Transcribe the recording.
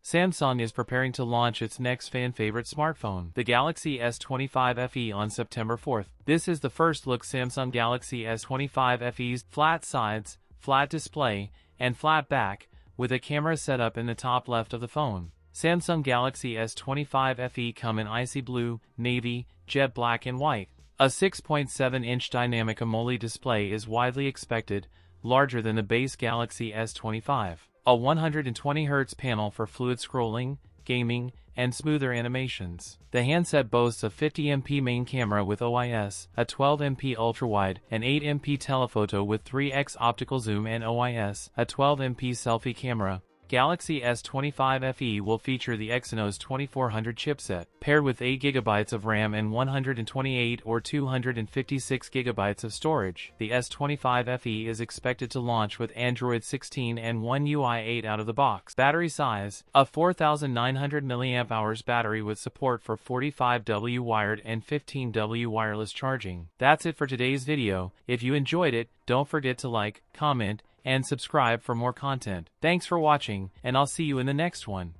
Samsung is preparing to launch its next fan-favorite smartphone, the Galaxy S25 FE, on September 4th. This is the first look Samsung Galaxy S25 FE's flat sides, flat display, and flat back, with a camera setup in the top left of the phone. Samsung Galaxy S25 FE come in icy blue, navy, jet black and white. A 6.7-inch dynamic AMOLED display is widely expected, larger than the base Galaxy S25. A 120Hz panel for fluid scrolling, gaming, and smoother animations. The handset boasts a 50MP main camera with OIS, a 12MP ultrawide, an 8MP telephoto with 3x optical zoom, and OIS, a 12MP selfie camera. Galaxy S25 FE will feature the Exynos 2400 chipset, paired with 8GB of RAM and 128 or 256GB of storage. The S25 FE is expected to launch with Android 16 and One UI 8 out of the box. Battery size: a 4900 mAh battery with support for 45W wired and 15W wireless charging. That's it for today's video. If you enjoyed it, don't forget to like, comment, and subscribe for more content. Thanks for watching, and I'll see you in the next one.